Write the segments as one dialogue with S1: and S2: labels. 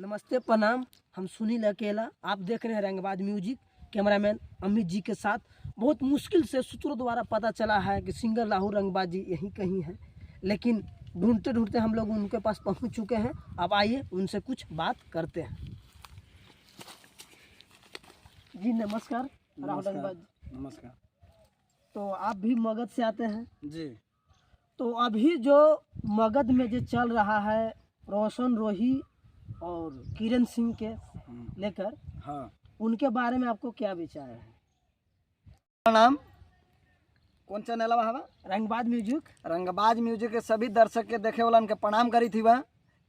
S1: नमस्ते प्रणाम। हम सुनील अकेला, आप देख रहे हैं रंगबाज म्यूजिक। कैमरामैन अमित जी के साथ। बहुत मुश्किल से सूत्रों द्वारा पता चला है कि सिंगर राहुल रंगबाज जी यहीं कहीं हैं, लेकिन ढूंढते ढूंढते हम लोग उनके पास पहुंच चुके हैं। अब आइए उनसे कुछ बात करते हैं। जी नमस्कार राहुल रंगबाज।
S2: नमस्कार।
S1: तो आप भी मगध से आते हैं
S2: जी।
S1: तो अभी जो मगध में जो चल रहा है रोशन रोही और किरण सिंह के लेकर,
S2: हाँ,
S1: उनके बारे में आपको क्या विचार है?
S2: नाम कौन चैनल हवा?
S1: रंगबाज म्यूजिक।
S2: रंगबाज म्यूजिक के सभी दर्शक के देखे वाला के प्रणाम करी थी। वह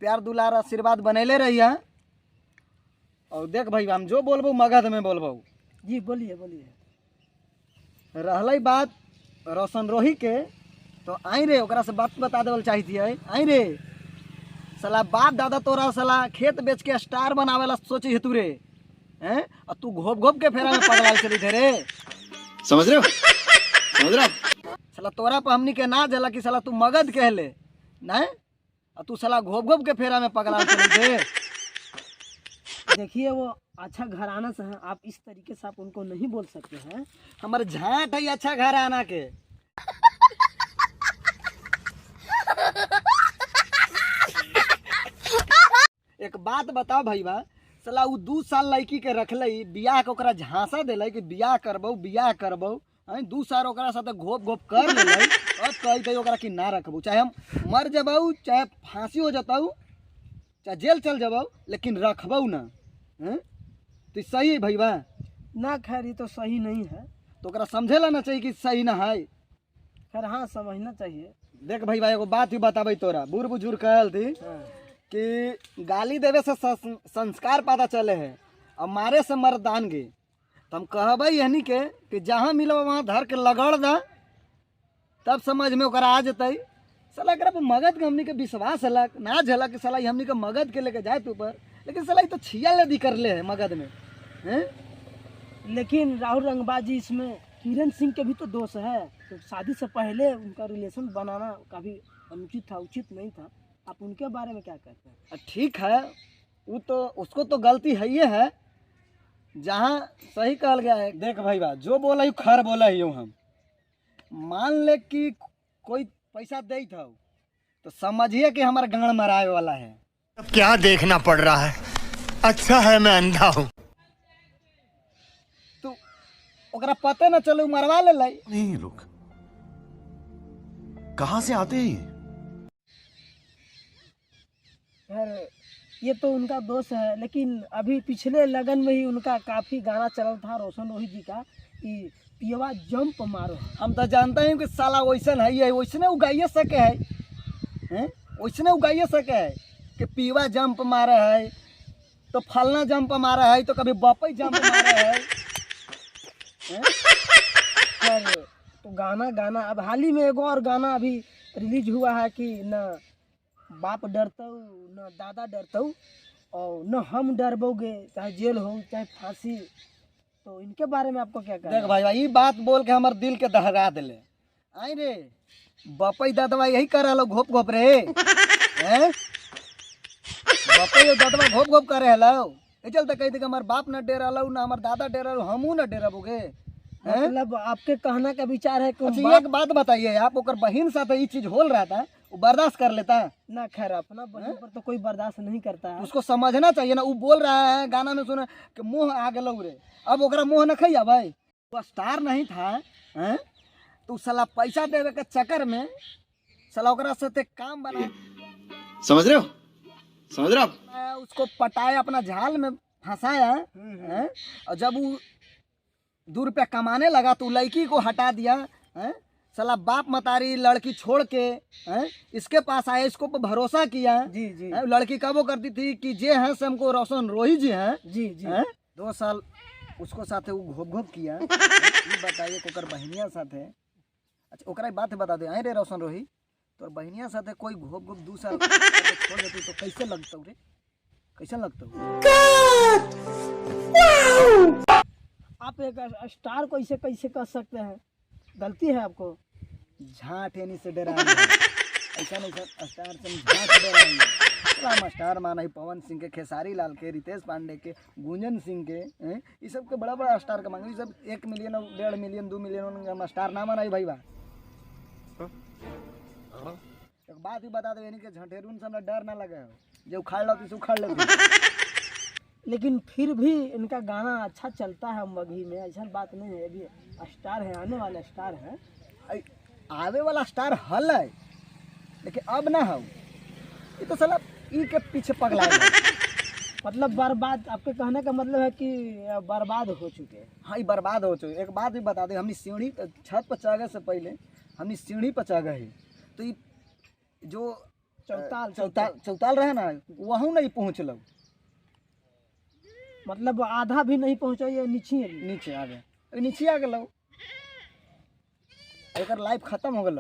S2: प्यार दुलार आशीर्वाद बनैले रही है। और देख भाई हम जो बोलबो मगध में बोलबो।
S1: जी बोलिए बोलिए।
S2: रहल बात रोशन रोही के, तो आई रे ओकरा से बात बता देवल चाहिए। आई रे साला बाप दादा तोरा साला खेत बेच के स्टार बनावेला सोची है तू रे, हैं? और तू घोप घोप के फेरा में पगलाल चली थे रे। समझ रहे हो? समझ रहे हो? साला तोरा पर हमनी के ना जला कि साला तू मगध कहले नहीं, और तू साला घोप घोप के फेरा में पगलाल चली थे।
S1: देखिए वो अच्छा घराना से हैं, आप इस तरीके से आप उनको नहीं बोल सकते हैं।
S2: हमारे झाट है अच्छा घराना के। एक बात बताओ भैया, साला उ 2 साल लड़की के रखले, बियाह के ओकरा झांसा दिले कि बियाह करबो 2 साल ओकरा साथे घोप घोप कर लेले। अब कहते ओकरा कि ना रखबो, चाहे हम मर जबाऊ, चाहे फांसी हो जताऊ, चाहे जेल चल जबाऊ, लेकिन रखबो ना। हैं? तो सही है भैया
S1: ना? खैर ये तो सही नहीं है,
S2: तो ओकरा समझेला ना चाहिए कि सही ना है।
S1: खैर हाँ समझना चाहिए।
S2: देख भैया एगो बात ही बताबे तोरा, बूढ़ बुजुर्ग कहल थी कि गाली देवे से संस्कार पता चले है और मारे से मर्दानगी। तो हम कहबे यही के कि जहाँ मिलो वहाँ धर के लगड़ दा, तब समझ में ओकरा आ जतई। साला एकरा पर मगध के हमनी के विश्वास हलक ना झलक कि साला हमनी के मगध के लेके जाए तू पर, लेकिन साला तो छिया लदी कर ले है मगध में, हैं?
S1: लेकिन राहुल रंगबाज जी इसमें किरण सिंह के भी तो दोष है। तो शादी से पहले उनका रिलेशन बनाना काफी अनुचित था, उचित नहीं था। आप उनके बारे में क्या कहते हैं?
S2: ठीक है, वो तो उसको तो गलती है ही है, जहाँ सही कहल गया है। देख भैया जो बोला ही खर बोला ही हूँ हम। मान ले कि कोई पैसा दे था तो समझिए कि हमारा गांड मराए वाला है।
S3: अब क्या देखना पड़ रहा है? अच्छा है मैं अंधा हूँ।
S2: तो ओकरा पते न चले मरवा ले लाई।
S4: नहीं लोग कहाँ से आते हैं?
S1: खैर ये तो उनका दोष है, लेकिन अभी पिछले लगन में ही उनका काफी गाना चल था रोशन रोही जी का कि पियवा जंप मारो।
S2: हम तो जानते हैं कि साला वैसन है, वैसने उगाइए सके है, हैं? वैसने उगाइए सके है कि पीवा जंप मारे है तो फलना जंप मारे है, तो कभी बपई जंप मारे है, हैं?
S1: खैर तो गाना अब हाल ही में एगो और गाना अभी रिलीज हुआ है कि न बाप डरता न दादा डरता और न हम डरबोगे, चाहे जेल हो चाहे फांसी। तो इनके बारे में आपको क्या कहना है?
S2: देख भाई ये बात बोल के हमारे दिल के दहरा दिले। आई रे बपई दादवा यही कर लो घोप घोप रे, हैं? बपई दादवा घोप घोप करे हलो, चलते कहते कि हमारे बाप न डेरा लो ना हमारे दादा डेरा लो, हमू न डेराबोगे।
S1: मतलब आपके कहना का विचार है कि
S2: अच्छा एक बात बताइए, आप ओकर बहन साथ ये चीज हो रहा था, वो बर्दाश्त कर लेता है
S1: ना? खैर अपना बहन पर तो कोई बर्दाश्त नहीं करता है।
S2: उसको समझना चाहिए ना। वो बोल रहा है गाना में सुना कि मोह आ गलो रे, अब ओकरा मोह न खैया भाई। वो स्टार नहीं था, हैं? तो साला पैसा देवे के चक्कर में साला ओकरा से काम बना,
S4: समझ रहे हो? समझ रहे हो आप?
S2: उसको पटाया, अपना झाल में फंसाया, हैं? और जब वो 2 रुपया कमाने लगा तो लड़की को हटा दिया, हैं? साला बाप मतारी लड़की छोड़ के, हैं? इसके पास आया, इसको भरोसा किया।
S1: जी जी
S2: लड़की कब वो करती थी कि जे हैं से हमको रोशन रोही जी हैं।
S1: जी जी
S2: 2 साल उसको साथे वो घोप घोप किया। ये बताइए कोकर बहनिया साथे। अच्छा ओकरा बात बता दे, आई रे रोशन रोही तोर बहनिया साथे कोई घोप घोप 2 साल छोड़ देती तो कैसे लगता रे? कैसे लगता?
S1: आप एक स्टार को इसे कैसे कर सकते हैं? गलती है आपको।
S2: झाट एनी से डरा ऐसा नहीं सर, स्टार से झाट डरा राम स्टार माना ही पवन सिंह के, खेसारी लाल के, रितेश पांडे के, गुंजन सिंह के, ये सब के बड़ा बड़ा स्टार का मांगे। ये सब 1 मिलियन, 1.5 मिलियन, 2 मिलियन स्टार ना माना भाई बा। एक बात भी बता दे, इनके झंठेरून से हमरा डर ना लगे, जो उखाड़ लो तो उखाड़ लो।
S1: लेकिन फिर भी इनका गाना अच्छा चलता है मगही में, ऐसा बात नहीं है। अभी स्टार है, आने वाले स्टार है,
S2: आवे वाला स्टार हल है, लेकिन अब ना हो। ये तो साला ई के पीछे पगला है।
S1: मतलब बर्बाद, आपके कहने का मतलब है कि बर्बाद हो चुके हैं।
S2: हाँ, ये बर्बाद हो चुके। एक बात भी बता दे, हमने सीढ़ी छत पर चढ़े से पहले हमने सीढ़ी पर चढ़ गए, तो ये जो चौताल रहे ना, वहाँ नहीं पहुँच लो।
S1: मतलब आधा भी नहीं पहुँचा, ये नीचे
S2: आ गए, नीचे आ गए, एक लाइफ खत्म हो गए,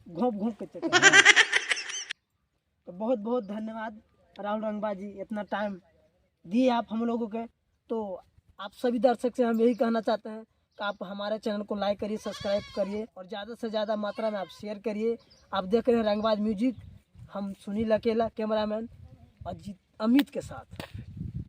S1: घोंप घोंप के चले। तो बहुत बहुत धन्यवाद राहुल रंगबा जी, इतना टाइम दिए आप हम लोगों के। तो आप सभी दर्शक से हम यही कहना चाहते हैं कि आप हमारे चैनल को लाइक करिए, सब्सक्राइब करिए और ज़्यादा से ज़्यादा मात्रा में आप शेयर करिए। आप देख रहे हैं रंगबाज म्यूजिक, हम सुनील अकेला कैमरामैन अजीत अमित के साथ।